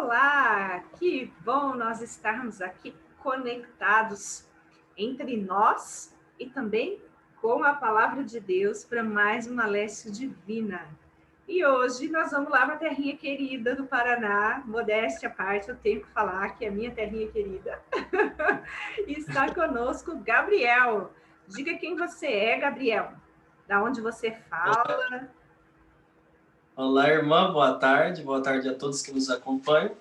Olá, que bom nós estarmos aqui conectados entre nós e também com a Palavra de Deus para mais uma Lécio Divina. E hoje nós vamos lá para a terrinha querida do Paraná, modéstia à parte, eu tenho que falar que é minha terrinha querida. E está conosco Gabriel. Diga quem você é, Gabriel. Da onde você fala. Olá, irmã, boa tarde a todos que nos acompanham.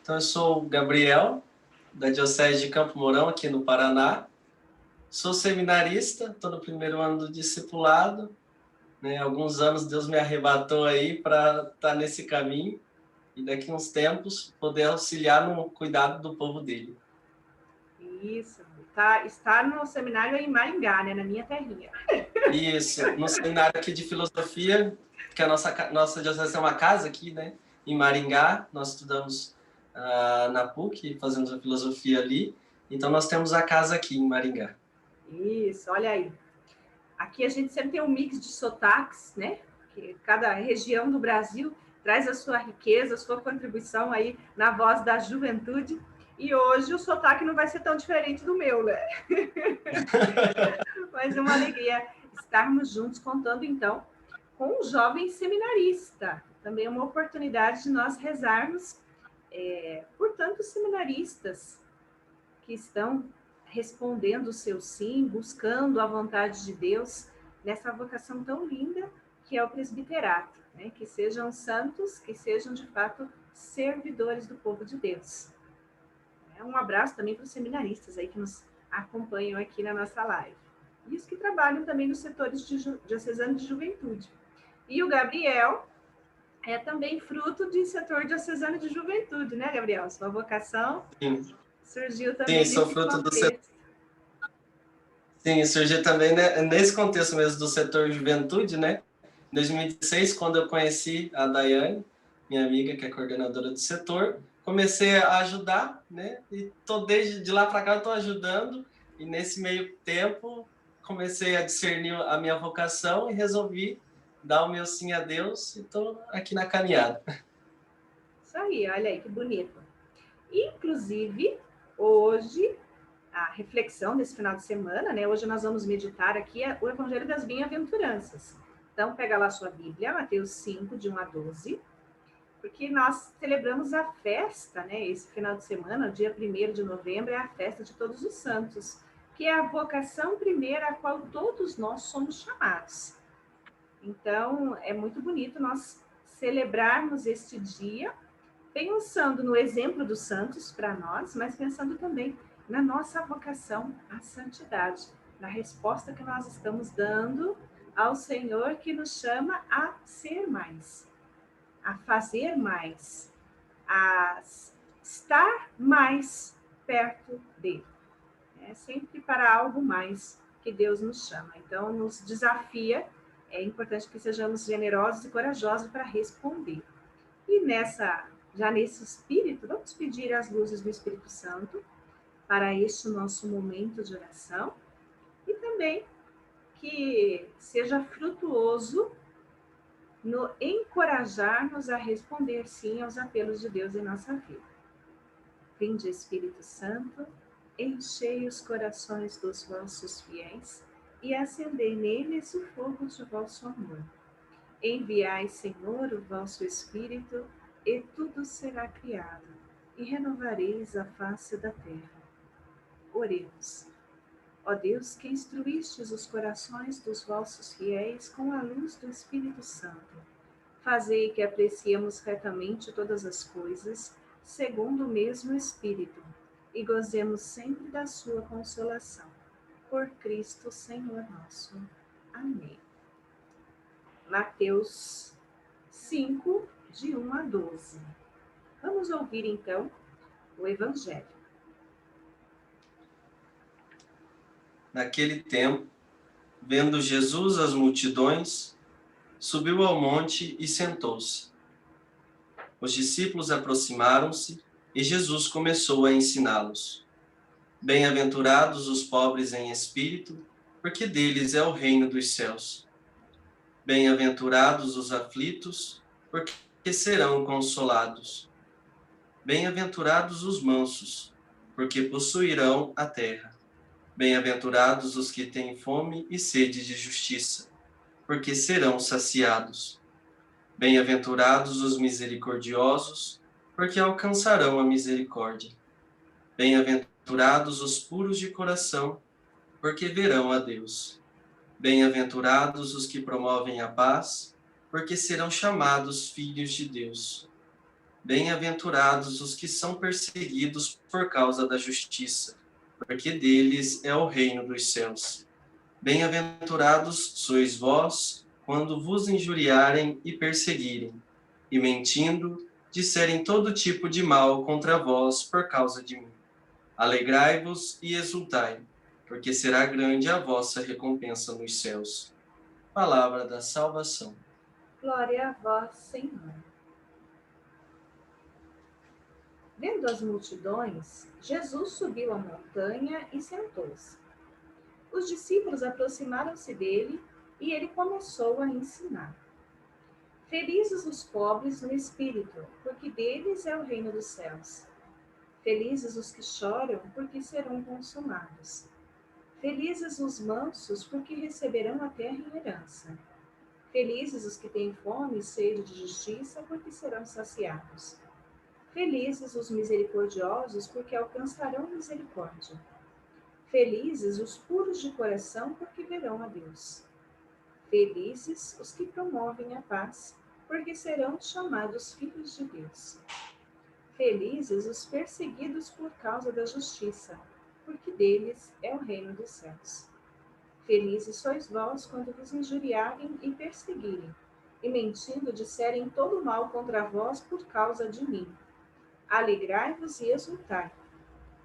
Então, eu sou o Gabriel, da Diocese de Campo Mourão, aqui no Paraná. Sou seminarista, estou no primeiro ano do discipulado. Há alguns anos Deus me arrebatou aí para estar nesse caminho e daqui a uns tempos poder auxiliar no cuidado do povo dele. Isso, está no seminário em Maringá, né, na minha terrinha. Isso, no seminário aqui de filosofia, que a nossa diocese é uma casa aqui, né, em Maringá. Nós estudamos na PUC, fazemos a filosofia ali. Então, nós temos a casa aqui em Maringá. Isso, olha aí. Aqui a gente sempre tem um mix de sotaques, né? Que cada região do Brasil traz a sua riqueza, a sua contribuição aí na voz da juventude. E hoje o sotaque não vai ser tão diferente do meu, né? Mas é uma alegria estarmos juntos contando, então, com um jovem seminarista. Também é uma oportunidade de nós rezarmos por tantos seminaristas que estão respondendo o seu sim, buscando a vontade de Deus nessa vocação tão linda que é o presbiterato, né? Que sejam santos, que sejam de fato servidores do povo de Deus. Um abraço também para os seminaristas aí que nos acompanham aqui na nossa live. E os que trabalham também nos setores diocesanos de juventude. E o Gabriel é também fruto de setor diocesano de juventude, né, Gabriel? Sua vocação surgiu também nesse contexto. Sim, surgiu também nesse contexto mesmo do setor juventude, né? Em 2016, quando eu conheci a Daiane, minha amiga, que é coordenadora do setor, comecei a ajudar, né? E desde lá para cá eu estou ajudando, e nesse meio tempo comecei a discernir a minha vocação e resolvi dar o meu sim a Deus e estou aqui na caminhada. Isso aí, olha aí que bonito. Inclusive, hoje, a reflexão desse final de semana, né? Hoje nós vamos meditar aqui o Evangelho das Bem-aventuranças. Então, pega lá sua Bíblia, Mateus 5, de 1 a 12, porque nós celebramos a festa, né? Esse final de semana, dia 1º de novembro, é a festa de Todos os Santos, que é a vocação primeira a qual todos nós somos chamados. Então, é muito bonito nós celebrarmos este dia, pensando no exemplo dos santos para nós, mas pensando também na nossa vocação à santidade, na resposta que nós estamos dando ao Senhor que nos chama a ser mais, a fazer mais, a estar mais perto dele. É sempre para algo mais que Deus nos chama. Então, nos desafia, é importante que sejamos generosos e corajosos para responder. E já nesse espírito, vamos pedir as luzes do Espírito Santo para este nosso momento de oração e também que seja frutuoso no encorajar-nos a responder sim aos apelos de Deus em nossa vida. Vinde, Espírito Santo, enchei os corações dos vossos fiéis e acendei neles o fogo de vosso amor. Enviai, Senhor, o vosso Espírito, e tudo será criado, e renovareis a face da terra. Oremos. Ó Deus, que instruístes os corações dos vossos fiéis com a luz do Espírito Santo, fazei que apreciemos retamente todas as coisas, segundo o mesmo Espírito, e gozemos sempre da sua consolação. Por Cristo, Senhor nosso. Amém. Mateus 5, de 1 a 12. Vamos ouvir, então, o Evangelho. Naquele tempo, vendo Jesus as multidões, subiu ao monte e sentou-se. Os discípulos aproximaram-se e Jesus começou a ensiná-los. Bem-aventurados os pobres em espírito, porque deles é o reino dos céus. Bem-aventurados os aflitos, porque serão consolados. Bem-aventurados os mansos, porque possuirão a terra. Bem-aventurados os que têm fome e sede de justiça, porque serão saciados. Bem-aventurados os misericordiosos, porque alcançarão a misericórdia. Bem-aventurados os puros de coração, porque verão a Deus. Bem-aventurados os que promovem a paz, porque serão chamados filhos de Deus. Bem-aventurados os que são perseguidos por causa da justiça, porque deles é o reino dos céus. Bem-aventurados sois vós, quando vos injuriarem e perseguirem, e mentindo, disserem todo tipo de mal contra vós por causa de mim. Alegrai-vos e exultai, porque será grande a vossa recompensa nos céus. Palavra da salvação. Glória a vós, Senhor. Vendo as multidões, Jesus subiu a montanha e sentou-se. Os discípulos aproximaram-se dele e ele começou a ensinar. Felizes os pobres no espírito, porque deles é o reino dos céus. Felizes os que choram, porque serão consolados. Felizes os mansos, porque receberão a terra em herança. Felizes os que têm fome e sede de justiça, porque serão saciados. Felizes os misericordiosos, porque alcançarão misericórdia. Felizes os puros de coração, porque verão a Deus. Felizes os que promovem a paz, porque serão chamados filhos de Deus. Felizes os perseguidos por causa da justiça, porque deles é o reino dos céus. Felizes sois vós quando vos injuriarem e perseguirem, e mentindo disserem todo mal contra vós por causa de mim. Alegrai-vos e exultai,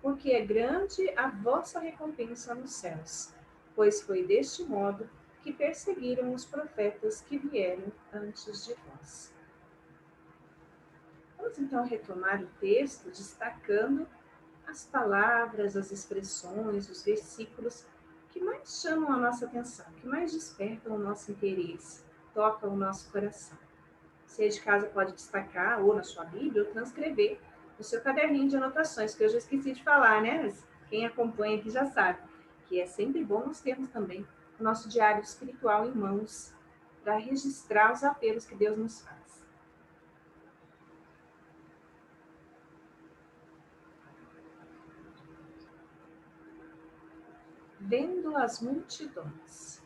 porque é grande a vossa recompensa nos céus, pois foi deste modo que perseguiram os profetas que vieram antes de vós. Vamos então retomar o texto, destacando as palavras, as expressões, os versículos que mais chamam a nossa atenção, que mais despertam o nosso interesse, tocam o nosso coração. Você de casa pode destacar, ou na sua Bíblia, ou transcrever no seu caderninho de anotações, que eu já esqueci de falar, né? Mas quem acompanha aqui já sabe que é sempre bom nós termos também o nosso diário espiritual em mãos para registrar os apelos que Deus nos faz. Vendo as multidões.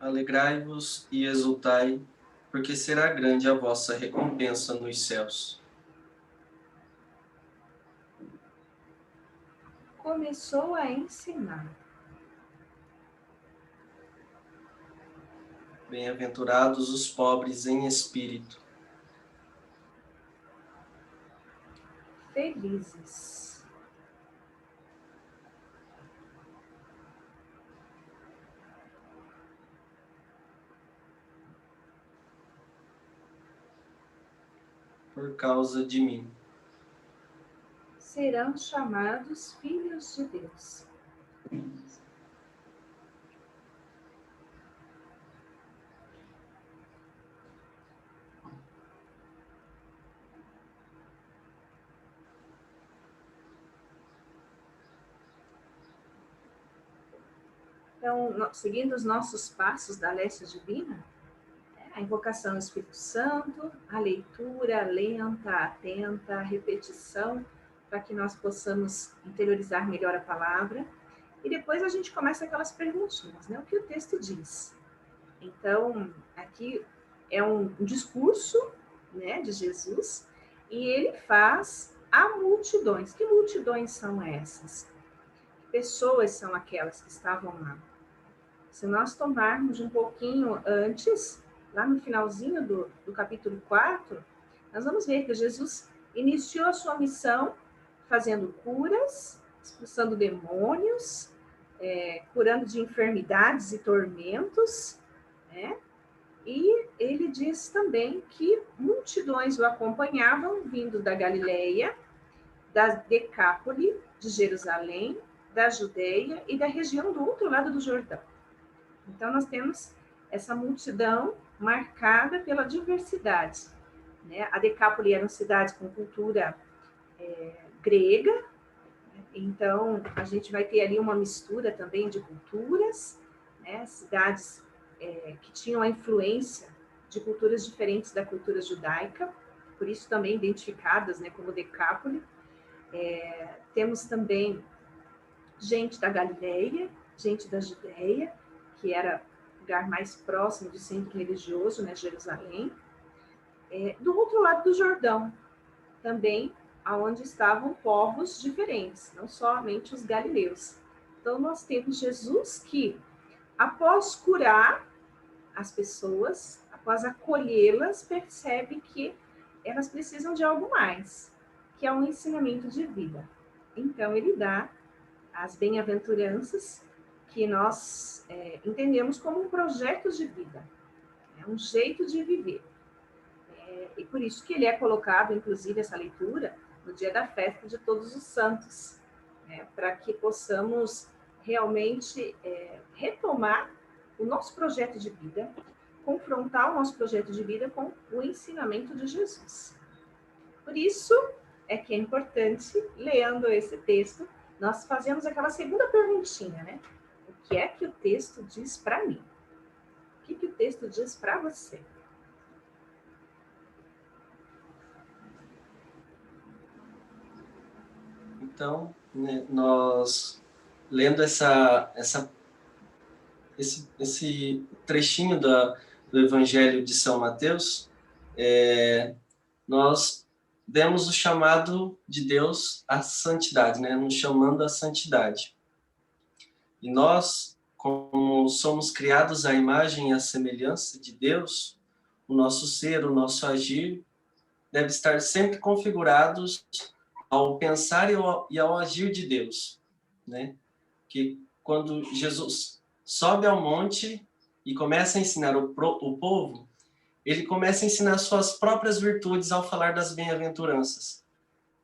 Alegrai-vos e exultai, porque será grande a vossa recompensa nos céus. Começou a ensinar. Bem-aventurados os pobres em espírito. Felizes. Por causa de mim. Serão chamados filhos de Deus. Então, seguindo os nossos passos da Lécia Divina, a invocação ao Espírito Santo, a leitura lenta, atenta, a repetição, para que nós possamos interiorizar melhor a palavra. E depois a gente começa aquelas perguntinhas, né? O que o texto diz? Então, aqui é um discurso, né, de Jesus, e ele faz a multidões. Que multidões são essas? Que pessoas são aquelas que estavam lá? Se nós tomarmos um pouquinho antes, lá no finalzinho do capítulo 4, nós vamos ver que Jesus iniciou a sua missão fazendo curas, expulsando demônios, curando de enfermidades e tormentos, né? E ele diz também que multidões o acompanhavam, vindo da Galileia, da Decápole, de Jerusalém, da Judeia e da região do outro lado do Jordão. Então, nós temos essa multidão marcada pela diversidade, né? A Decápole eram cidades com cultura grega, então a gente vai ter ali uma mistura também de culturas, né? Cidades que tinham a influência de culturas diferentes da cultura judaica, por isso também identificadas, né, como Decápole. Temos também gente da Galileia, gente da Judéia, que era o lugar mais próximo do centro religioso, né, Jerusalém. Do outro lado do Jordão, também, aonde estavam povos diferentes, não somente os galileus. Então, nós temos Jesus que, após curar as pessoas, após acolhê-las, percebe que elas precisam de algo mais, que é um ensinamento de vida. Então, ele dá as bem-aventuranças, que nós entendemos como um projeto de vida, um jeito de viver. E por isso que ele é colocado, inclusive, essa leitura, no dia da festa de Todos os Santos, né, para que possamos realmente retomar o nosso projeto de vida, confrontar o nosso projeto de vida com o ensinamento de Jesus. Por isso é que é importante, lendo esse texto, nós fazemos aquela segunda perguntinha, né? O que é que o texto diz para mim? O que o texto diz para você? Então, né, nós lendo esse trechinho do Evangelho de São Mateus, nós demos o chamado de Deus à santidade, né? Nos chamando à santidade. E nós, como somos criados à imagem e à semelhança de Deus, o nosso ser, o nosso agir, deve estar sempre configurados ao pensar e ao agir de Deus, né? Que quando Jesus sobe ao monte e começa a ensinar o povo, ele começa a ensinar suas próprias virtudes ao falar das bem-aventuranças.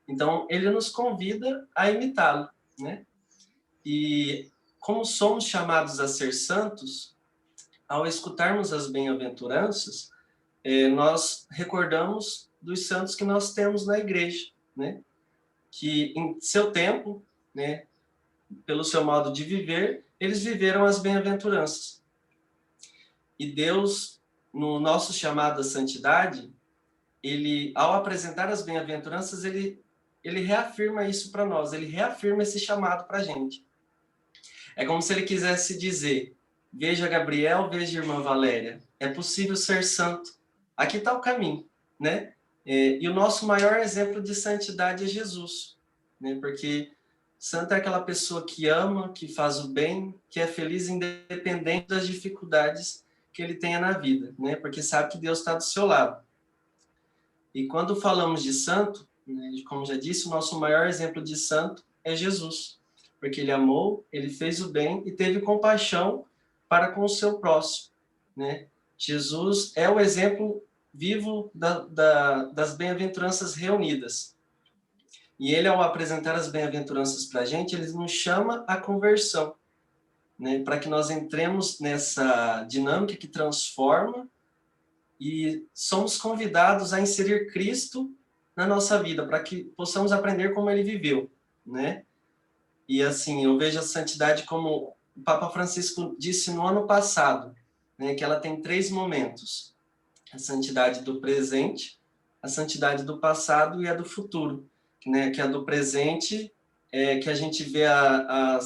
Então, ele nos convida a imitá-lo, né? E como somos chamados a ser santos, ao escutarmos as bem-aventuranças, nós recordamos dos santos que nós temos na igreja, né? Que em seu tempo, né, pelo seu modo de viver, eles viveram as bem-aventuranças. E Deus, no nosso chamado à santidade, ele, ao apresentar as bem-aventuranças, ele reafirma isso para nós, ele reafirma esse chamado para a gente. É como se ele quisesse dizer: veja Gabriel, veja irmã Valéria, é possível ser santo. Aqui está o caminho, né? E o nosso maior exemplo de santidade é Jesus, né? Porque santo é aquela pessoa que ama, que faz o bem, que é feliz independente das dificuldades que ele tenha na vida, né? Porque sabe que Deus está do seu lado. E quando falamos de santo, né, como já disse, o nosso maior exemplo de santo é Jesus, porque ele amou, ele fez o bem e teve compaixão para com o seu próximo, né? Jesus é o exemplo vivo das bem-aventuranças reunidas. E ele, ao apresentar as bem-aventuranças para a gente, ele nos chama à conversão, né? Para que nós entremos nessa dinâmica que transforma e somos convidados a inserir Cristo na nossa vida, para que possamos aprender como ele viveu, né? E assim, eu vejo a santidade como o Papa Francisco disse no ano passado, né, que ela tem 3 momentos: a santidade do presente, a santidade do passado e a do futuro, né? Que a do presente é que a gente vê a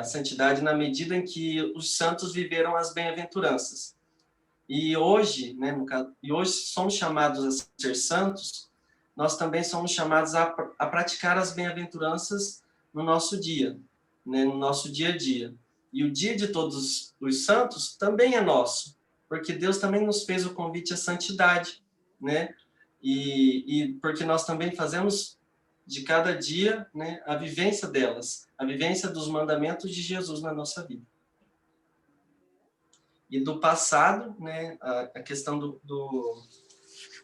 santidade na medida em que os santos viveram as bem-aventuranças. E hoje, né, e hoje somos chamados a ser santos, nós também somos chamados a praticar as bem-aventuranças no nosso dia, né, no nosso dia a dia. E o dia de todos os santos também é nosso, porque Deus também nos fez o convite à santidade, né? E porque nós também fazemos de cada dia, né, a vivência delas, a vivência dos mandamentos de Jesus na nossa vida. E do passado, né, a questão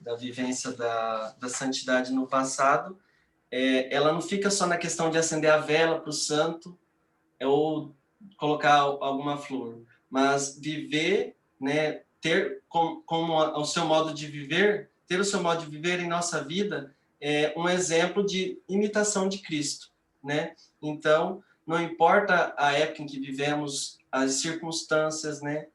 da vivência da santidade no passado, ela não fica só na questão de acender a vela para o santo ou colocar alguma flor, mas viver, né, ter como o seu modo de viver, ter o seu modo de viver em nossa vida um exemplo de imitação de Cristo, né? Então, não importa a época em que vivemos, as circunstâncias, né?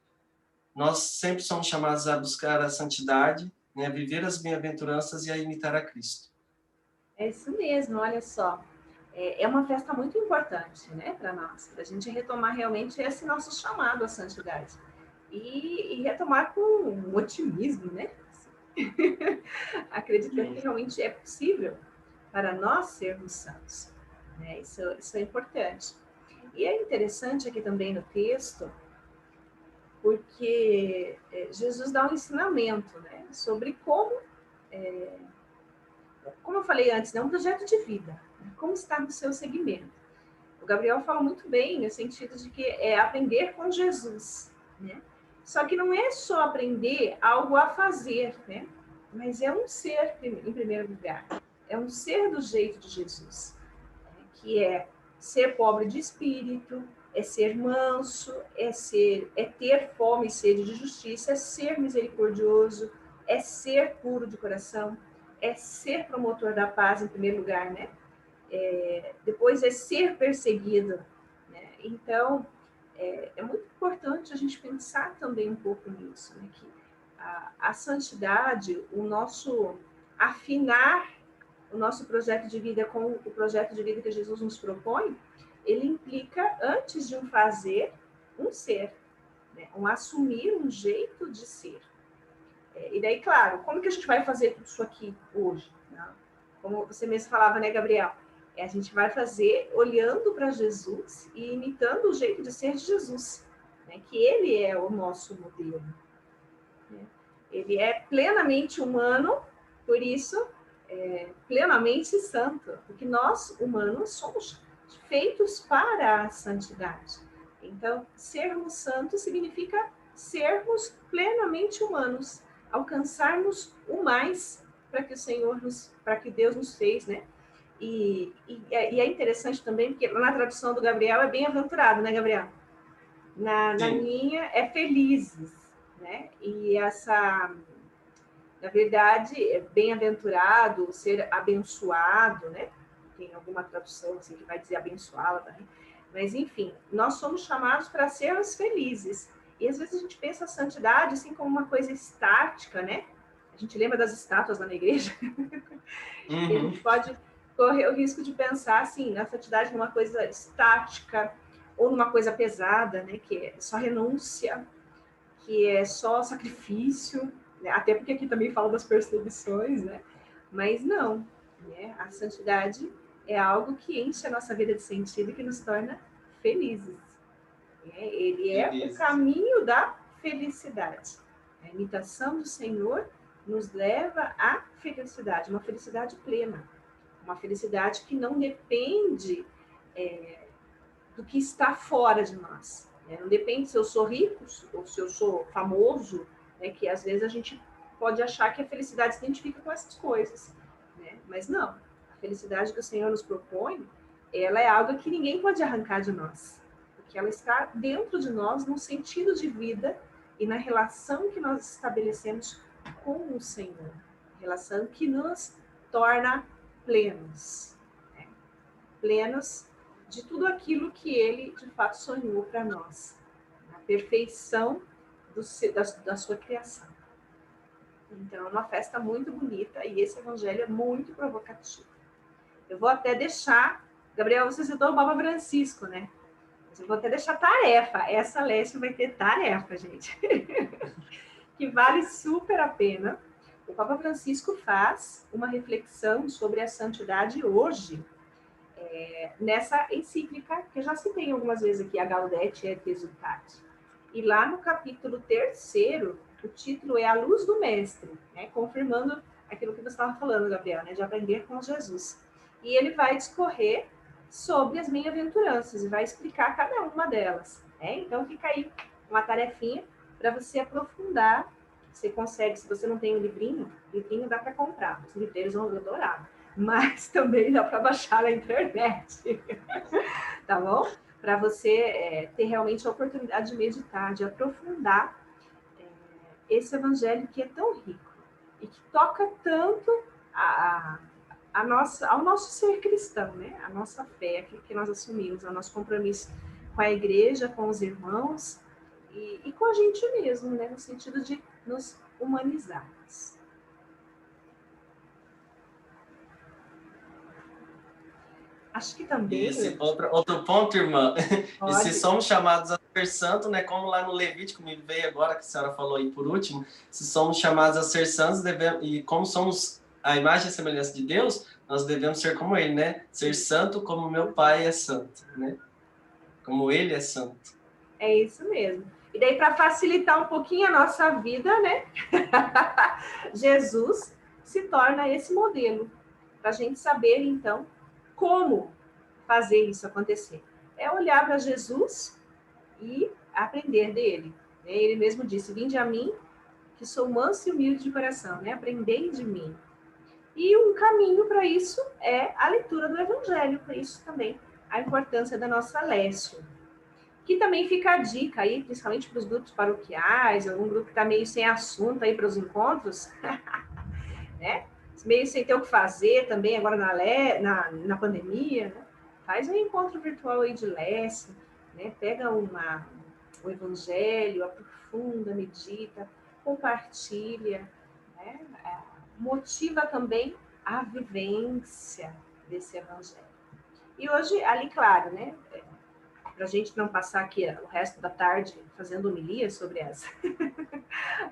Nós sempre somos chamados a buscar a santidade, né? A viver as bem-aventuranças e a imitar a Cristo. É isso mesmo, olha só. É uma festa muito importante, né, para nós, para a gente retomar realmente esse nosso chamado à santidade. E retomar com um otimismo, né? Acreditando que realmente é possível para nós sermos santos. Né? Isso é importante. E é interessante aqui também no texto, porque Jesus dá um ensinamento, né, sobre como eu falei antes, né, um projeto de vida, né, como estar no seu segmento. O Gabriel fala muito bem no sentido de que é aprender com Jesus, né? Só que não é só aprender algo a fazer, né? Mas é um ser, em primeiro lugar. É um ser do jeito de Jesus, né? Que é ser pobre de espírito, é ser manso, é ter fome e sede de justiça, é ser misericordioso, é ser puro de coração, é ser promotor da paz em primeiro lugar, né? Depois é ser perseguido, né? Então, é muito importante a gente pensar também um pouco nisso, né? Que a santidade, o nosso afinar o nosso projeto de vida com o projeto de vida que Jesus nos propõe, ele implica, antes de um fazer, um ser, né? Um assumir um jeito de ser. E daí, claro, como que a gente vai fazer tudo isso aqui hoje? Né? Como você mesmo falava, né, Gabriel? A gente vai fazer olhando para Jesus e imitando o jeito de ser de Jesus, né? Que ele é o nosso modelo. Né? Ele é plenamente humano, por isso, plenamente santo, porque nós, humanos, somos feitos para a santidade. Então, sermos santos significa sermos plenamente humanos, alcançarmos o mais para que o Senhor para que Deus nos fez, né? E é interessante também, porque na tradução do Gabriel é bem-aventurado, né, Gabriel? Na minha é felizes, né? E na verdade, é bem-aventurado, ser abençoado, né? Tem alguma tradução assim que vai dizer abençoá-la também. Mas, enfim, nós somos chamados para sermos felizes. E às vezes a gente pensa a santidade assim como uma coisa estática, né? A gente lembra das estátuas lá na igreja. Uhum. E a gente pode correr o risco de pensar assim, na santidade numa coisa estática ou numa coisa pesada, né? Que é só renúncia, que é só sacrifício, né? Até porque aqui também fala das perseguições, né? Mas não, né? A santidade é algo que enche a nossa vida de sentido e que nos torna felizes. Né? Ele é o caminho da felicidade. A imitação do Senhor nos leva à felicidade, uma felicidade plena, uma felicidade que não depende do que está fora de nós. Né? Não depende se eu sou rico ou se eu sou famoso, né? Que às vezes a gente pode achar que a felicidade se identifica com essas coisas. Né? Mas não, a felicidade que o Senhor nos propõe, ela é algo que ninguém pode arrancar de nós. Porque ela está dentro de nós no sentido de vida e na relação que nós estabelecemos com o Senhor. Relação que nos torna plenos. Né? Plenos de tudo aquilo que ele, de fato, sonhou para nós. A perfeição da sua criação. Então, é uma festa muito bonita e esse evangelho é muito provocativo. Eu vou até deixar... Gabriel, você citou o Papa Francisco, né? Eu vou até deixar tarefa. Essa Lécio vai ter tarefa, gente. Que vale super a pena. O Papa Francisco faz uma reflexão sobre a santidade hoje, nessa encíclica, que eu já citei algumas vezes aqui, a Gaudete et Exsultate. E lá no capítulo 3º, o título é A Luz do Mestre, né? Confirmando aquilo que você estava falando, Gabriel, né? De aprender com Jesus. E ele vai discorrer sobre as bem-aventuranças e vai explicar cada uma delas. Né? Então fica aí uma tarefinha para você aprofundar. Você consegue, se você não tem um livrinho dá para comprar. Os livreiros vão adorar. Mas também dá para baixar na internet. Tá bom? Para você ter realmente a oportunidade de meditar, de aprofundar esse evangelho que é tão rico e que toca tanto ao nosso ser cristão, né? A nossa fé, aquilo que nós assumimos, o nosso compromisso com a igreja, com os irmãos e com a gente mesmo, né? No sentido de nos humanizarmos. Acho que também... Esse outro ponto, irmã, e se Pode. somos chamados a ser santo, né, como lá no Levítico, me veio agora, que a senhora falou aí por último, se somos chamados a ser santos, e como somos a imagem e semelhança de Deus, nós devemos ser como ele, né? Ser santo como meu Pai é santo, né? Como ele é santo. É isso mesmo. E daí, para facilitar um pouquinho a nossa vida, né? Jesus se torna esse modelo, para a gente saber, então, como fazer isso acontecer. É olhar para Jesus e aprender dele. Ele mesmo disse, vinde a mim, que sou manso e humilde de coração, né? Aprendei de mim. E um caminho para isso é a leitura do Evangelho, por isso também a importância da nossa Lécio. Que também fica a dica aí, principalmente para os grupos paroquiais, algum grupo que está meio sem assunto aí para os encontros, né? Meio sem ter o que fazer também agora na pandemia, né? Faz um encontro virtual aí de Lécio, né? Pega o Evangelho, aprofunda, medita, compartilha, né? Motiva também a vivência desse Evangelho. E hoje, ali, claro, né? Para a gente não passar aqui o resto da tarde fazendo homilia sobre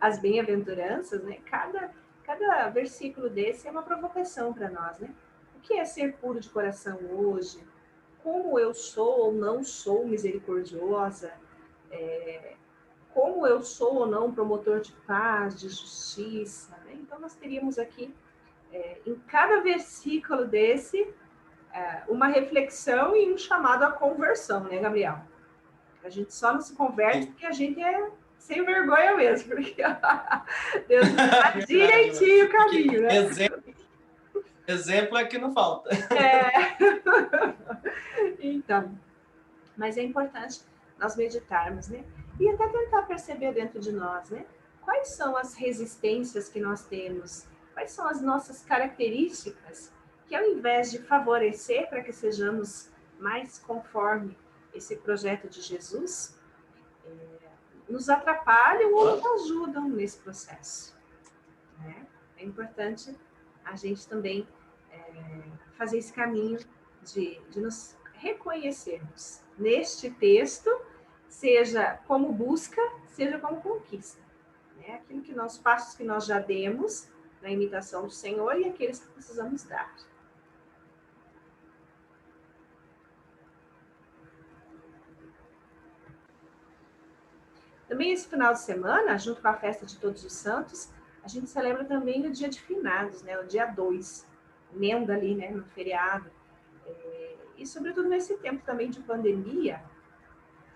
as bem-aventuranças, né? Cada versículo desse é uma provocação para nós, né? O que é ser puro de coração hoje? Como eu sou ou não sou misericordiosa? Como eu sou ou não promotor de paz, de justiça? Né? Então, nós teríamos aqui, em cada versículo desse, uma reflexão e um chamado à conversão, né, Gabriel? A gente só não se converte porque a gente é sem vergonha mesmo, porque Deus dá direitinho o caminho, né? Exemplo é que não falta. Então, mas é importante nós meditarmos, né? E até tentar perceber dentro de nós, né? Quais são as resistências que nós temos? Quais são as nossas características que, ao invés de favorecer para que sejamos mais conforme esse projeto de Jesus, nos atrapalham ou nos ajudam nesse processo, né? É importante a gente também fazer esse caminho de nos reconhecermos neste texto, seja como busca, seja como conquista, né? Aquilo que nós, passos que nós já demos na imitação do Senhor e aqueles que precisamos dar. Também esse final de semana, junto com a festa de Todos os Santos, a gente celebra também o dia de finados, né? O dia 2, emenda ali, né? No feriado. E sobretudo nesse tempo também de pandemia,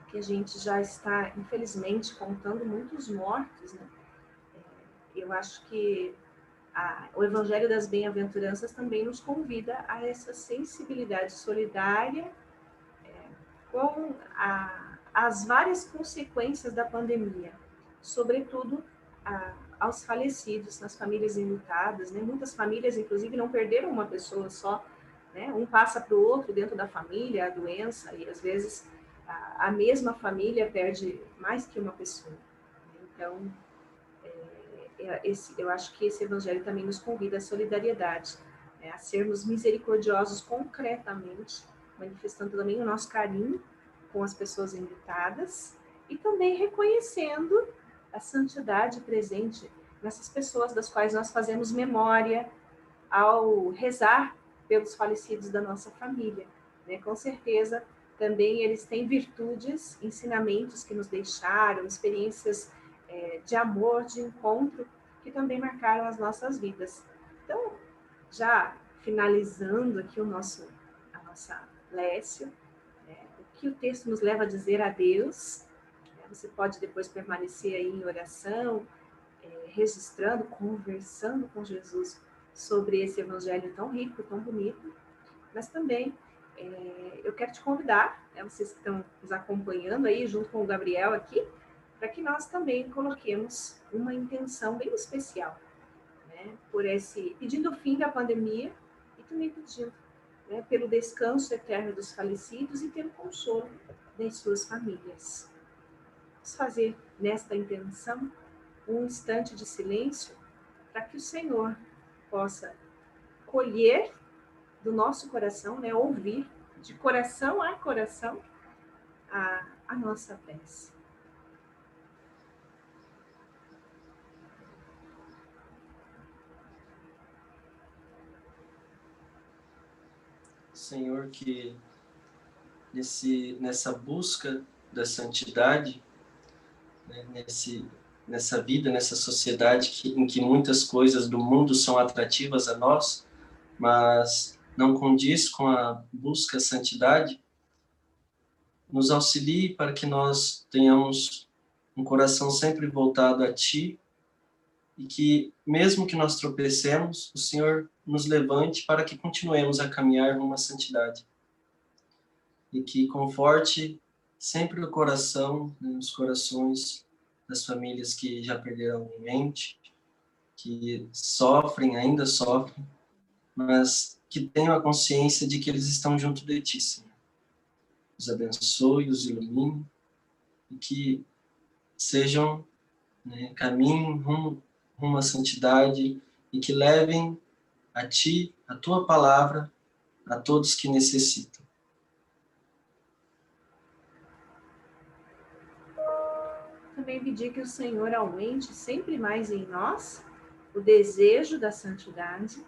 que a gente já está, infelizmente, contando muitos mortos, né? Eu acho que o Evangelho das Bem-aventuranças também nos convida a essa sensibilidade solidária com as várias consequências da pandemia, sobretudo aos falecidos, nas famílias enlutadas, né? Muitas famílias, inclusive, não perderam uma pessoa só, né? Um passa para o outro dentro da família, a doença, e às vezes a mesma família perde mais que uma pessoa. Então, eu acho que esse evangelho também nos convida à solidariedade, né? A sermos misericordiosos concretamente, manifestando também o nosso carinho com as pessoas enlutadas e também reconhecendo a santidade presente nessas pessoas das quais nós fazemos memória ao rezar pelos falecidos da nossa família, né? Com certeza, também eles têm virtudes, ensinamentos que nos deixaram, experiências de amor, de encontro, que também marcaram as nossas vidas. Então, já finalizando aqui a nossa Lécio, o que o texto nos leva a dizer a Deus, você pode depois permanecer aí em oração, registrando, conversando com Jesus sobre esse evangelho tão rico, tão bonito, mas também eu quero te convidar, vocês que estão nos acompanhando aí, junto com o Gabriel aqui, para que nós também coloquemos uma intenção bem especial, né, pedindo o fim da pandemia e também pedindo, né, pelo descanso eterno dos falecidos e pelo consolo das suas famílias. Vamos fazer nesta intenção um instante de silêncio para que o Senhor possa colher do nosso coração, né, ouvir de coração a coração a nossa prece. Senhor, que nessa busca da santidade, né, nessa vida, nessa sociedade em que muitas coisas do mundo são atrativas a nós, mas não condiz com a busca à santidade, nos auxilie para que nós tenhamos um coração sempre voltado a Ti e que, mesmo que nós tropecemos, o Senhor nos levante para que continuemos a caminhar rumo à santidade. E que conforte sempre o coração, né, os corações das famílias que já perderam alguém mente, que sofrem, ainda sofrem, mas que tenham a consciência de que eles estão junto de Ti, Senhor. Os abençoe, os ilumine e que sejam, né, caminhem rumo à santidade e que levem a Ti, a Tua palavra, a todos que necessitam. Também pedir que o Senhor aumente sempre mais em nós o desejo da santidade,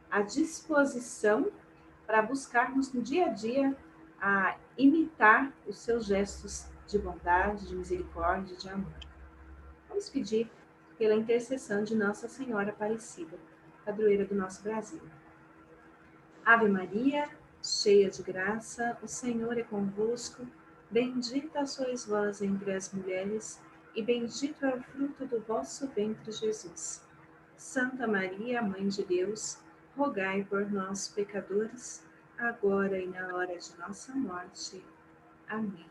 a disposição para buscarmos no dia a dia a imitar os seus gestos de bondade, de misericórdia, de amor. Vamos pedir pela intercessão de Nossa Senhora Aparecida, padroeira do nosso Brasil. Ave Maria, cheia de graça, o Senhor é convosco, bendita sois vós entre as mulheres, e bendito é o fruto do vosso ventre, Jesus. Santa Maria, Mãe de Deus, rogai por nós, pecadores, agora e na hora de nossa morte. Amém.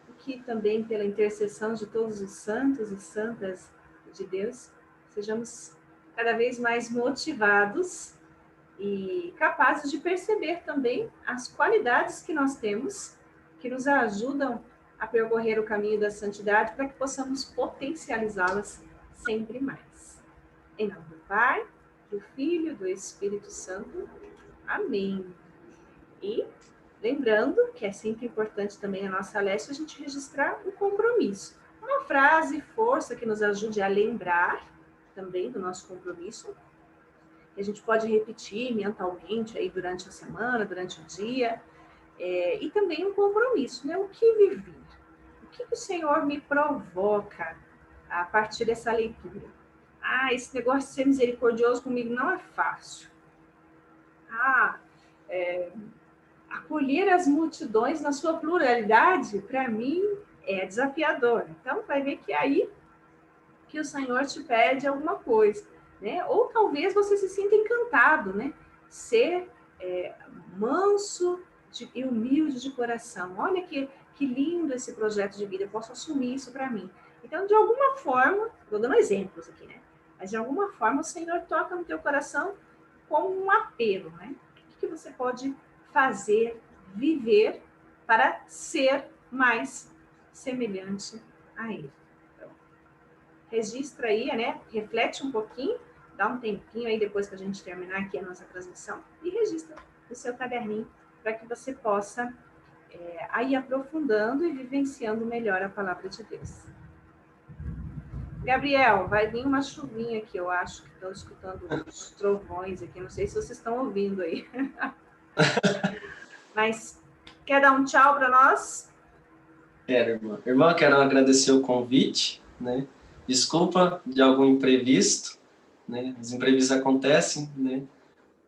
E que também, pela intercessão de todos os santos e santas de Deus, sejamos cada vez mais motivados e capazes de perceber também as qualidades que nós temos, que nos ajudam a percorrer o caminho da santidade, para que possamos potencializá-las sempre mais. Em nome do Pai, do Filho e do Espírito Santo. Amém. E lembrando que é sempre importante também na nossa leste a gente registrar o compromisso. Uma frase, força, que nos ajude a lembrar também do nosso compromisso. A gente pode repetir mentalmente aí durante a semana, durante o dia. E também um compromisso, né? O que viver? O que o Senhor me provoca a partir dessa leitura? Esse negócio de ser misericordioso comigo não é fácil. Acolher as multidões na sua pluralidade, para mim, é desafiador. Então, vai ver que é aí que o Senhor te pede alguma coisa, né? Ou talvez você se sinta encantado, né? Ser manso e humilde de coração. Olha que lindo esse projeto de vida, eu posso assumir isso para mim. Então, de alguma forma, estou dando exemplos aqui, né? Mas de alguma forma o Senhor toca no teu coração com um apelo, né? O que você pode fazer, viver para ser mais semelhante a Ele? Então, registra aí, né? Reflete um pouquinho, dá um tempinho aí depois que a gente terminar aqui a nossa transmissão e registra no seu caderninho para que você possa ir aprofundando e vivenciando melhor a palavra de Deus. Gabriel, vai vir uma chuvinha aqui, eu acho que estão escutando os trovões aqui, não sei se vocês estão ouvindo aí. Mas quer dar um tchau para nós? Quero, irmã. Irmã, quero agradecer o convite, né? Desculpa de algum imprevisto, né? Os imprevistos acontecem, né?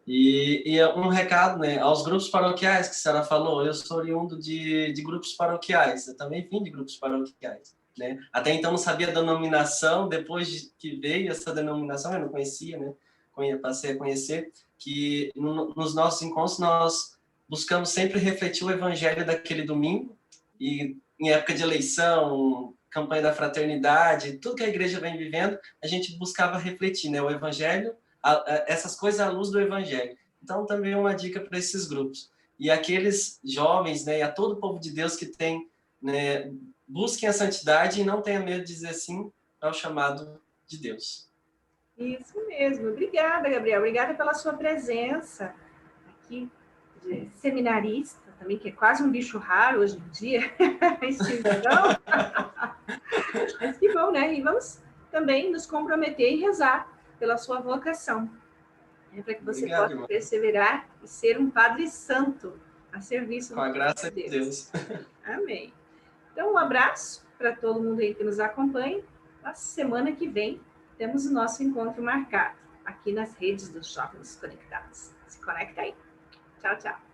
E um recado, né, aos grupos paroquiais que a senhora falou. Eu sou oriundo de grupos paroquiais, eu também vim de grupos paroquiais, né? Até então não sabia a denominação, depois que veio essa denominação, eu não conhecia, né? Passei a conhecer que nos nossos encontros nós buscamos sempre refletir o evangelho daquele domingo, e em época de eleição, campanha da fraternidade, tudo que a igreja vem vivendo, a gente buscava refletir, né, o evangelho, essas coisas à luz do evangelho. Então, também é uma dica para esses grupos. E aqueles jovens, né, e a todo o povo de Deus que tem, né, busquem a santidade e não tenha medo de dizer sim ao chamado de Deus. Isso mesmo. Obrigada, Gabriel. Obrigada pela sua presença aqui, de seminarista também, que é quase um bicho raro hoje em dia, a extinção. Mas que bom, né? E vamos também nos comprometer e rezar pela sua vocação, né? Para que você Obrigado, possa irmão. perseverar e ser um padre santo a serviço Com a graça de de Deus. Amém. Então, um abraço para todo mundo aí que nos acompanha. Na semana que vem, temos o nosso encontro marcado aqui nas redes dos Jovens Conectados. Se conecta aí. Tchau, tchau.